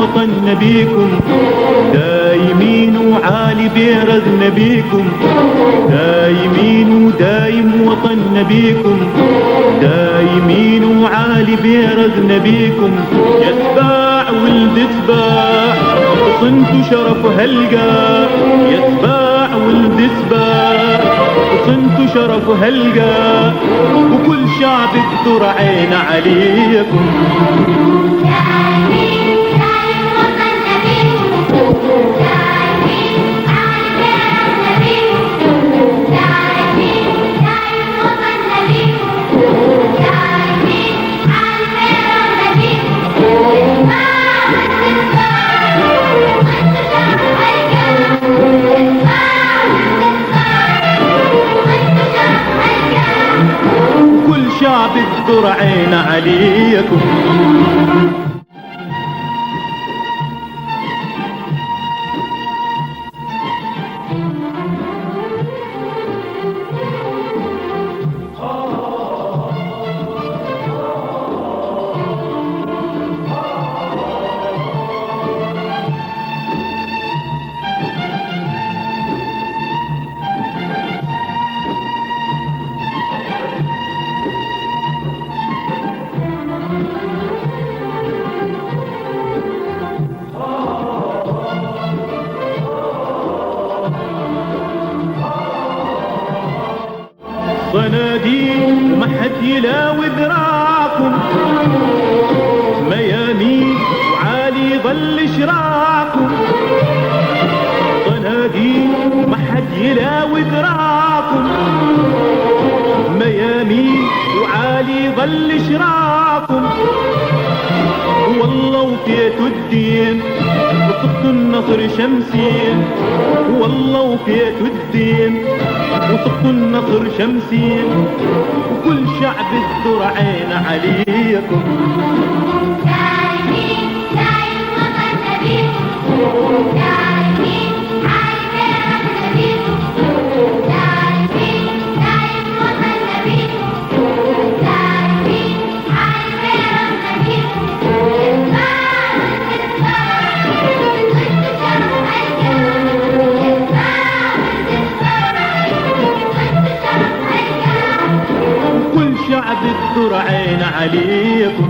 وطن بيكم دايمين وعالي بيرزنا بيكم دايمين ودايم وطن بيكم دايمين وعالي بيرزنا بيكم يا سباع ولد سباع صنتوا شرف هلقا يا سباع ولد سباع صنتوا شرف هلقا وكل شعب الدر عين عليكم شعب الدر عين عليكم صناديق وما حد يلاوي ذراعكم ميامين وعالي ظل شراعكم صناديق وما حد يلاوي ذراعكم ميامين وعالي ظل شراعكم والله وفيتوا الدين وصفت النصر شمسين والله وفيتوا الدين وصفت النصر شمسين وكل شعب الدر عين عليكم دايمين دايم وطن بيكم دايمين عالي بيرزنا بيكم دايمين دايم وطن بيكم دايمين عالي بيرزنا بيكم شعب الدر عين عليكم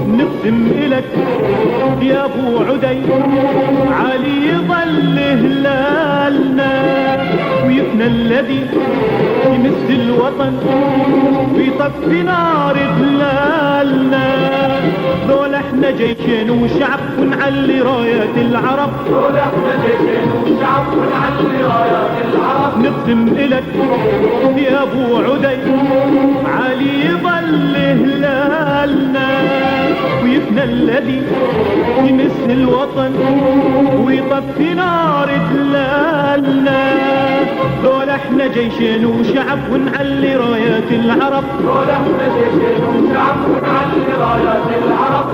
نقسم إلك يا ابو عدي علي يظل هلالنا ويفنى الذي يمس الوطن ويطفي نار هلالنا ذولا احنا جيش وشعب ونعلي رايات العرب، دول احنا جيش وشعب ونعلي رايات العرب. نقدم إلك يا ابو عدي علي يظل هلالنا، ويفنى الذي يمس الوطن ويطفي نار دلالنا. دول احنا جيش وشعب ونعلي رايات العرب، دول احنا جيش وشعب ونعلي رايات العرب.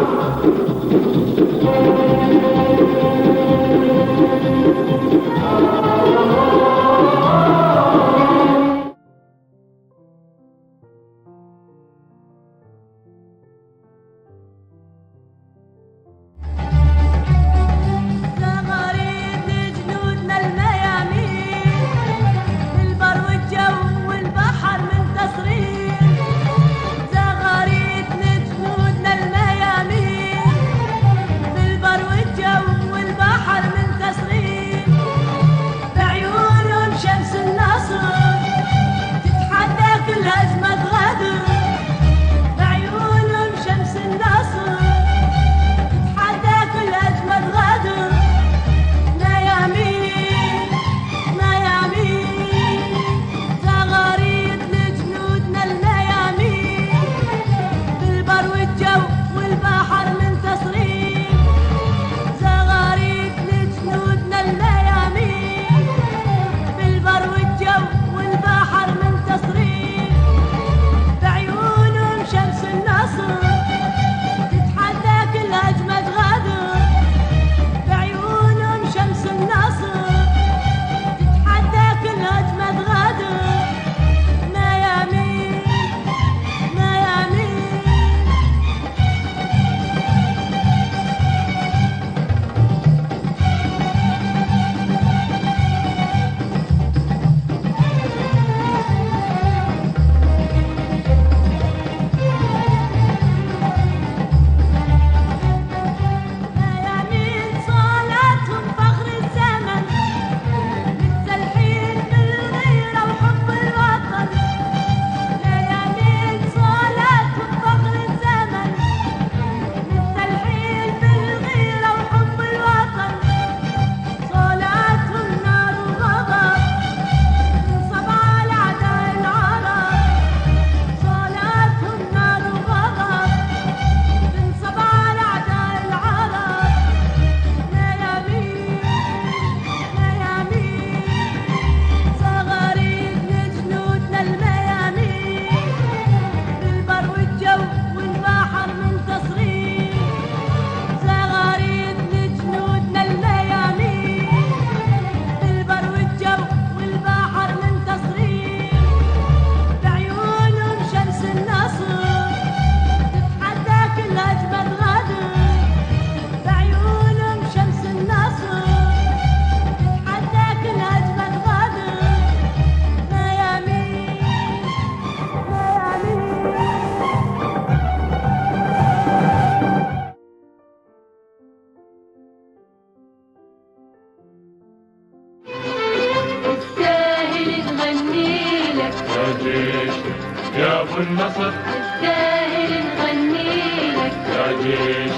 يا ابو النصر نستاهل نغني لك يا جيش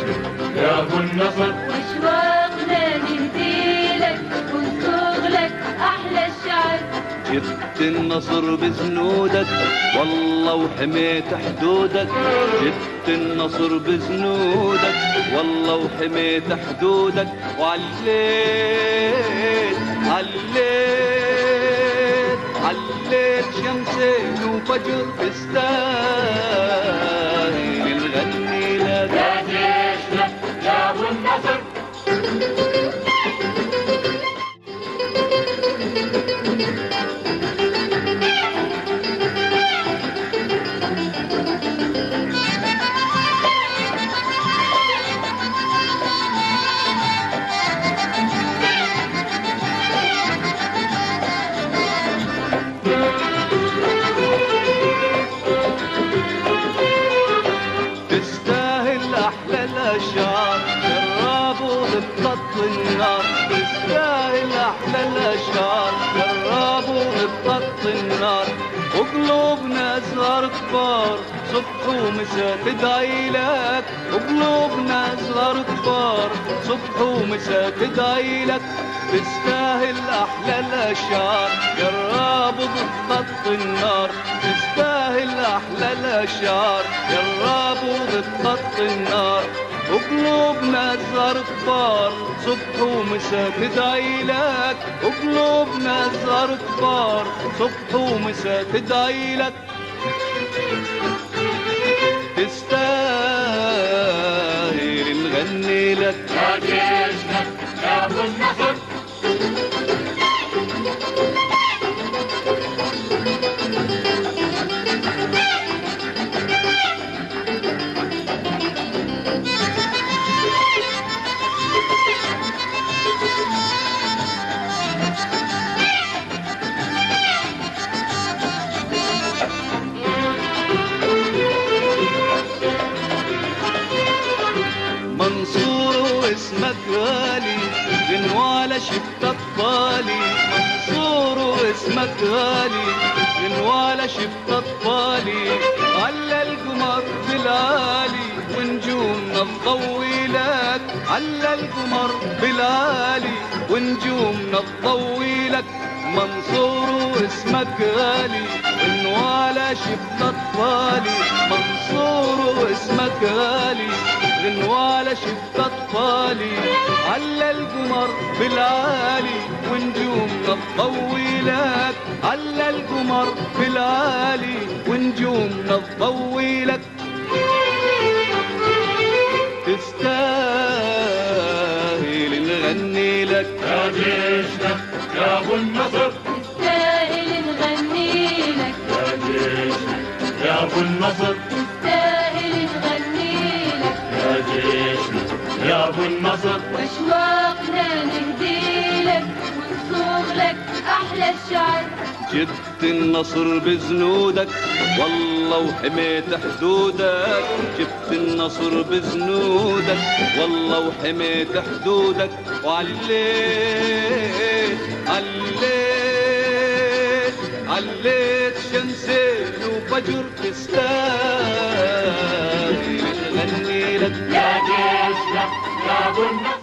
يا ابو النصر، واشواقنا نهدي لك ونصوغ لك احلى الشعر. جبت النصر بزنودك والله وحميت حدودك، جبت النصر بزنودك والله وحميت حدودك، وعليت عليت عليت شمسين وفجر تستاهل نغني لك يا جيشنا يا ابو النصر. النار، وقلوبنا صغار كبار صبح ومساء تدعي لك، وقلوبنا صغار كبار صبح ومساء تدعي لك. تستاهل أحلى الأشعار يا الرابط بخط النار، تستاهل أحلى الأشعار يا الرابط بخط النار. وقلوبنا صغار كبار صبح ومساء تدعي لك، وقلوبنا صغار كبار صبح ومساء تدعي لك. تستاهل نغني لك يا جيشنا يا ابو النصر. منصور واسمك غالي جنوالة شفت أطفالي، منصور واسمك غالي جنوالة شفت أطفالي. على القمر بالعالي ونجومنا تضوي لك، على القمر بالعالي ونجومنا تضوي لك. منصور واسمك غالي جنوالة شفت أطفالي، منصور واسمك غالي غنوالة شفت أطفالي. على القمر بالعالي ونجومنا تضوي لك، على القمر بالعالي ونجومنا تضوي لك. تستاهل نغني لك يا جيشنا يا ابو النصر. تستاهل نغني لك يا جيشنا يا ابو النصر. تستاهل نغني لك يا جيشنا يا ابو النصر. واشواقنا نهدي لك ونصوغ لك احلى الشعر. جبت النصر بزنودك والله وحميت حدودك، جبت النصر بزنودك والله وحميت حدودك. وعليت عليت عليت شمسين وفجر. تستاهل نغني لك يا جيشنا يا ابو النصر.